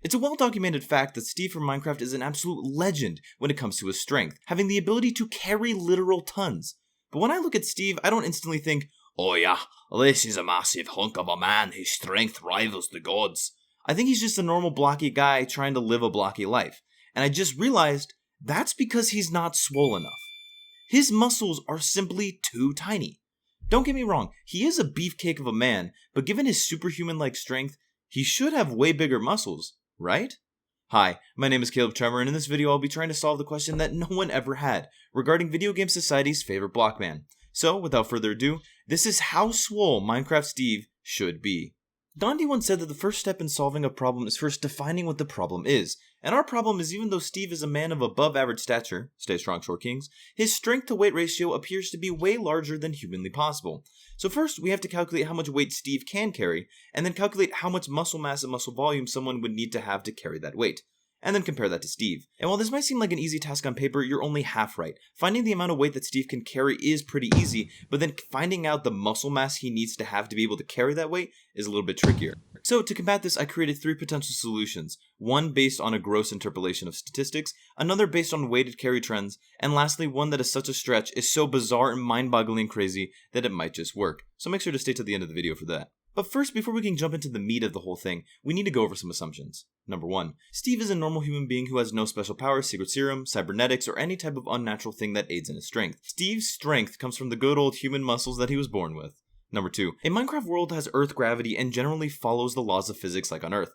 It's a well-documented fact that Steve from Minecraft is an absolute legend when it comes to his strength, having the ability to carry literal tons. But when I look at Steve, I don't instantly think, oh yeah, this is a massive hunk of a man, his strength rivals the gods. I think he's just a normal blocky guy trying to live a blocky life. And I just realized that's because he's not swole enough. His muscles are simply too tiny. Don't get me wrong, he is a beefcake of a man, but given his superhuman-like strength, he should have way bigger muscles, right? Hi, my name is Caleb Tremor, and in this video I'll be trying to solve the question that no one ever had, regarding Video Game Society's favorite blockman. So, without further ado, this is how swole Minecraft Steve should be. Gandhi once said that the first step in solving a problem is first defining what the problem is. And our problem is, even though Steve is a man of above average stature, stay strong short kings, his strength to weight ratio appears to be way larger than humanly possible. So first, we have to calculate how much weight Steve can carry, and then calculate how much muscle mass and muscle volume someone would need to have to carry that weight. And then compare that to Steve. And while this might seem like an easy task on paper, you're only half right. Finding the amount of weight that Steve can carry is pretty easy, but then finding out the muscle mass he needs to have to be able to carry that weight is a little bit trickier. So to combat this, I created 3 potential solutions. One based on a gross interpolation of statistics, another based on weighted carry trends, and lastly one that is such a stretch, is so bizarre and mind-boggling crazy that it might just work. So make sure to stay to the end of the video for that. But first, before we can jump into the meat of the whole thing, we need to go over some assumptions. Number 1. Steve is a normal human being who has no special powers, secret serum, cybernetics, or any type of unnatural thing that aids in his strength. Steve's strength comes from the good old human muscles that he was born with. Number 2. A Minecraft world has Earth gravity and generally follows the laws of physics like on Earth.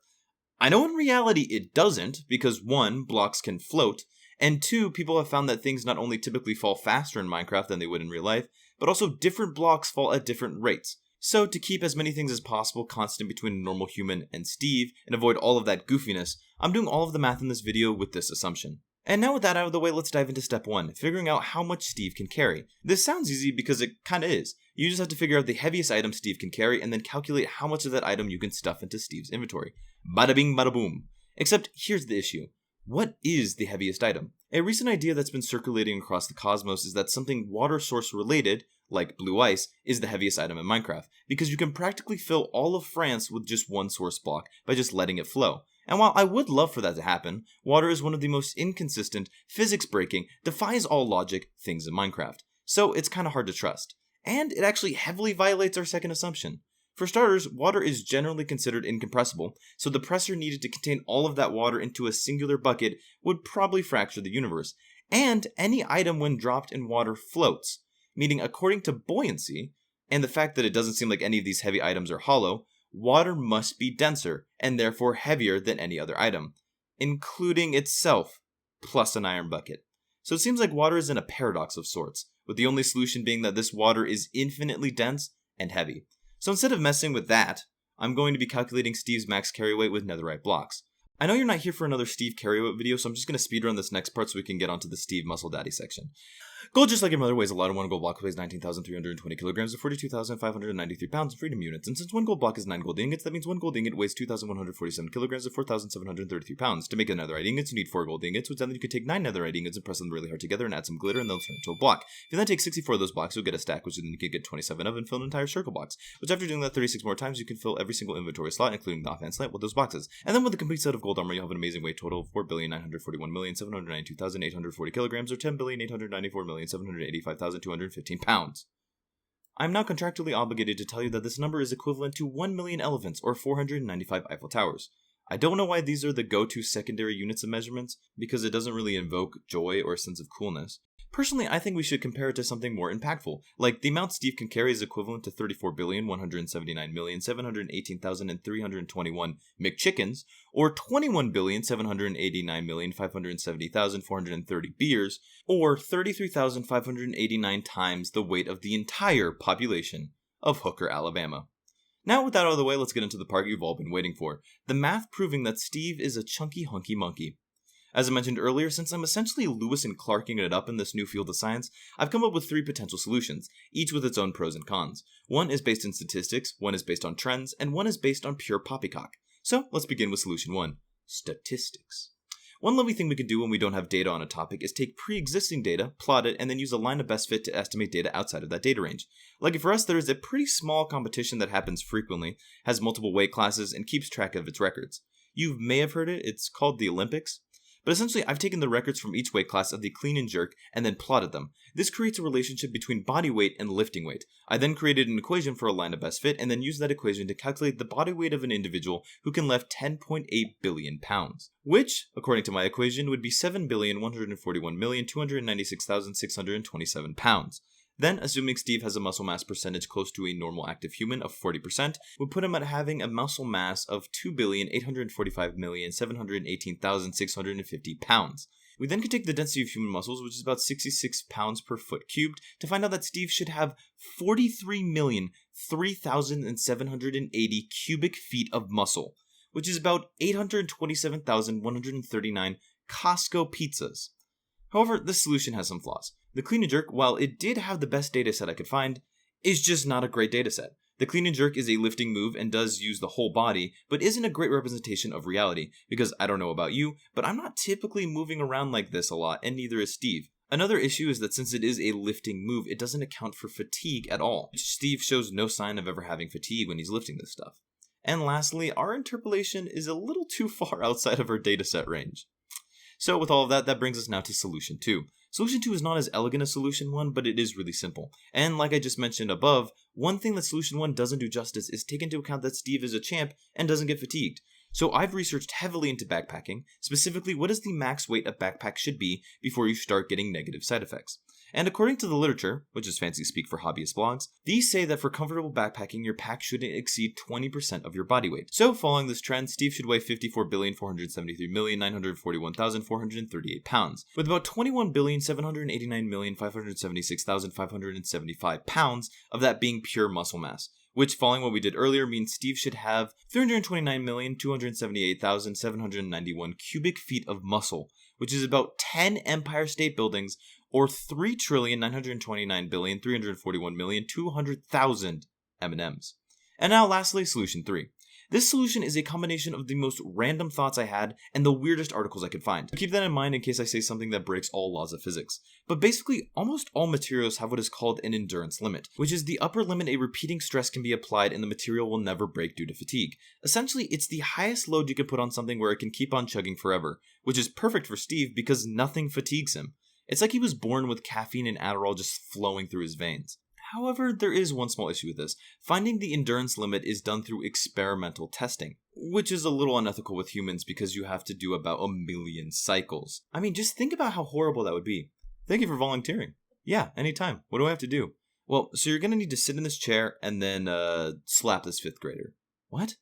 I know in reality it doesn't, because 1. Blocks can float, and 2. People have found that things not only typically fall faster in Minecraft than they would in real life, but also different blocks fall at different rates. So to keep as many things as possible constant between a normal human and Steve, and avoid all of that goofiness, I'm doing all of the math in this video with this assumption. And now with that out of the way, let's dive into step 1, figuring out how much Steve can carry. This sounds easy because it kinda is. You just have to figure out the heaviest item Steve can carry and then calculate how much of that item you can stuff into Steve's inventory. Bada bing bada boom. Except here's the issue. What is the heaviest item? A recent idea that's been circulating across the cosmos is that something water source related, like blue ice, is the heaviest item in Minecraft, because you can practically fill all of France with just one source block by just letting it flow. And while I would love for that to happen, water is one of the most inconsistent, physics-breaking, defies all logic things in Minecraft. So it's kinda hard to trust. And it actually heavily violates our second assumption. For starters, water is generally considered incompressible, so the pressure needed to contain all of that water into a singular bucket would probably fracture the universe. And any item when dropped in water floats, meaning according to buoyancy, and the fact that it doesn't seem like any of these heavy items are hollow, water must be denser, and therefore heavier than any other item, including itself, plus an iron bucket. So it seems like water is in a paradox of sorts, with the only solution being that this water is infinitely dense and heavy. So instead of messing with that, I'm going to be calculating Steve's max carry weight with netherite blocks. I know you're not here for another Steve carry weight video, so I'm just going to speedrun this next part so we can get onto the Steve Muscle Daddy section. Gold, just like your mother, weighs a lot, and 1 gold block weighs 19,320 kilograms or 42,593 pounds in freedom units. And since 1 gold block is 9 gold ingots, that means 1 gold ingot weighs 2,147 kilograms or 4,733 pounds. To make a netherite ingots, you need 4 gold ingots, which then you can take 9 netherite ingots and press them really hard together and add some glitter, and they'll turn into a block. If you then take 64 of those blocks, you'll get a stack, which then you can get 27 of and fill an entire circle box. Which after doing that 36 more times, you can fill every single inventory slot, including the offhand slot, with those boxes. And then with a complete set of gold armor, you'll have an amazing weight total of 4,941,792,840 kilograms or 10,894,785,215 pounds. I am now contractually obligated to tell you that this number is equivalent to 1 million elephants or 495 Eiffel Towers. I don't know why these are the go-to secondary units of measurements, because it doesn't really invoke joy or a sense of coolness. Personally, I think we should compare it to something more impactful, like the amount Steve can carry is equivalent to 34,179,718,321 McChickens, or 21,789,570,430 beers, or 33,589 times the weight of the entire population of Hooker, Alabama. Now with that out of the way, let's get into the part you've all been waiting for, the math proving that Steve is a chunky hunky monkey. As I mentioned earlier, since I'm essentially Lewis and Clarking it up in this new field of science, I've come up with 3 potential solutions, each with its own pros and cons. One is based in statistics, one is based on trends, and one is based on pure poppycock. So let's begin with solution 1, statistics. One lovely thing we can do when we don't have data on a topic is take pre-existing data, plot it, and then use a line of best fit to estimate data outside of that data range. Lucky for us, there is a pretty small competition that happens frequently, has multiple weight classes, and keeps track of its records. You may have heard it, it's called the Olympics. But essentially, I've taken the records from each weight class of the clean and jerk and then plotted them. This creates a relationship between body weight and lifting weight. I then created an equation for a line of best fit and then used that equation to calculate the body weight of an individual who can lift 10.8 billion pounds. Which, according to my equation, would be 7,141,296,627 pounds. Then, assuming Steve has a muscle mass percentage close to a normal active human of 40%, would put him at having a muscle mass of 2,845,718,650 pounds. We then could take the density of human muscles, which is about 66 pounds per foot cubed, to find out that Steve should have 43,003,780 cubic feet of muscle, which is about 827,139 Costco pizzas. However, this solution has some flaws. The clean and jerk, while it did have the best dataset I could find, is just not a great dataset. The clean and jerk is a lifting move and does use the whole body, but isn't a great representation of reality, because I don't know about you, but I'm not typically moving around like this a lot, and neither is Steve. Another issue is that since it is a lifting move, it doesn't account for fatigue at all. Steve shows no sign of ever having fatigue when he's lifting this stuff. And lastly, our interpolation is a little too far outside of our dataset range. So with all of that, that brings us now to solution 2. Solution 2 is not as elegant as solution 1, but it is really simple. And like I just mentioned above, one thing that solution 1 doesn't do justice is take into account that Steve is a champ and doesn't get fatigued. So I've researched heavily into backpacking, specifically what is the max weight a backpack should be before you start getting negative side effects. And according to the literature, which is fancy speak for hobbyist blogs, these say that for comfortable backpacking, your pack shouldn't exceed 20% of your body weight. So following this trend, Steve should weigh 54,473,941,438 pounds, with about 21,789,576,575 pounds of that being pure muscle mass. Which, following what we did earlier, means Steve should have 329,278,791 cubic feet of muscle, which is about 10 Empire State Buildings, or 3,929,341,200,000 M&Ms. And now lastly, solution 3. This solution is a combination of the most random thoughts I had and the weirdest articles I could find. Keep that in mind in case I say something that breaks all laws of physics. But basically, almost all materials have what is called an endurance limit, which is the upper limit a repeating stress can be applied and the material will never break due to fatigue. Essentially, it's the highest load you can put on something where it can keep on chugging forever, which is perfect for Steve because nothing fatigues him. It's like he was born with caffeine and Adderall just flowing through his veins. However, there is one small issue with this. Finding the endurance limit is done through experimental testing, which is a little unethical with humans because you have to do about 1 million cycles. I mean, just think about how horrible that would be. Thank you for volunteering. Yeah, anytime. What do I have to do? Well, so you're going to need to sit in this chair and then slap this 5th grader. What?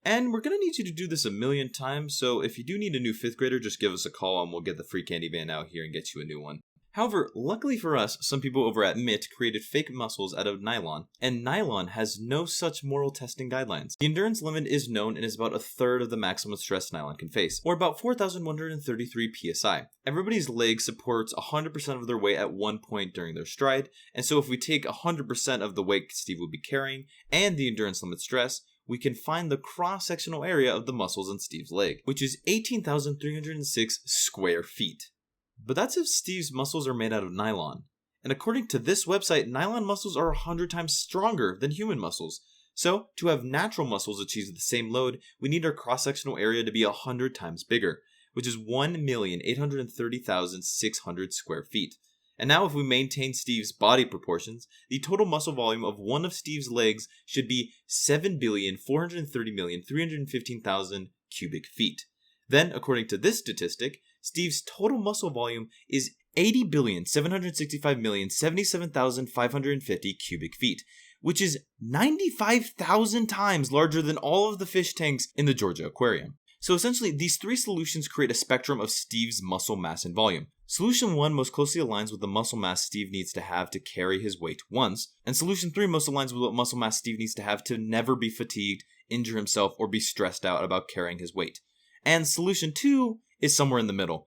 And we're going to need you to do this 1 million times, so if you do need a new 5th grader, just give us a call and we'll get the free candy van out here and get you a new one. However, luckily for us, some people over at MIT created fake muscles out of nylon, and nylon has no such moral testing guidelines. The endurance limit is known and is about 1/3 of the maximum stress nylon can face, or about 4,133 psi. Everybody's leg supports 100% of their weight at one point during their stride, and so if we take 100% of the weight Steve will be carrying and the endurance limit stress, we can find the cross-sectional area of the muscles in Steve's leg, which is 18,306 square feet. But that's if Steve's muscles are made out of nylon. And according to this website, nylon muscles are 100 times stronger than human muscles. So, to have natural muscles achieve the same load, we need our cross-sectional area to be 100 times bigger, which is 1,830,600 square feet. And now if we maintain Steve's body proportions, the total muscle volume of one of Steve's legs should be 7,430,315,000 cubic feet. Then, according to this statistic, Steve's total muscle volume is 80,765,077,550 cubic feet, which is 95,000 times larger than all of the fish tanks in the Georgia Aquarium. So essentially, these 3 solutions create a spectrum of Steve's muscle mass and volume. Solution 1 most closely aligns with the muscle mass Steve needs to have to carry his weight once, and Solution 3 most aligns with what muscle mass Steve needs to have to never be fatigued, injure himself, or be stressed out about carrying his weight. And Solution 2 is somewhere in the middle.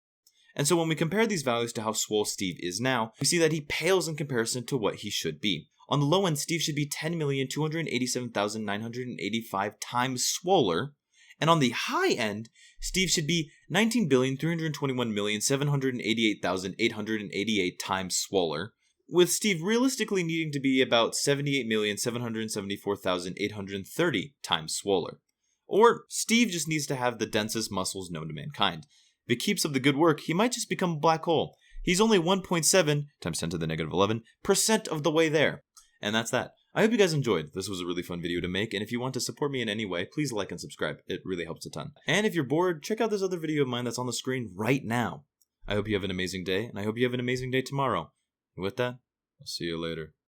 And so when we compare these values to how swole Steve is now, we see that he pales in comparison to what he should be. On the low end, Steve should be 10,287,985 times swoler, and on the high end, Steve should be 19,321,788,888 times swoler, with Steve realistically needing to be about 78,774,830 times swoler. Or Steve just needs to have the densest muscles known to mankind. If he keeps up the good work, he might just become a black hole. He's only 1.7 times 10 to the negative 11% of the way there. And that's that. I hope you guys enjoyed. This was a really fun video to make, and if you want to support me in any way, please like and subscribe. It really helps a ton. And if you're bored, check out this other video of mine that's on the screen right now. I hope you have an amazing day, and I hope you have an amazing day tomorrow. And with that, I'll see you later.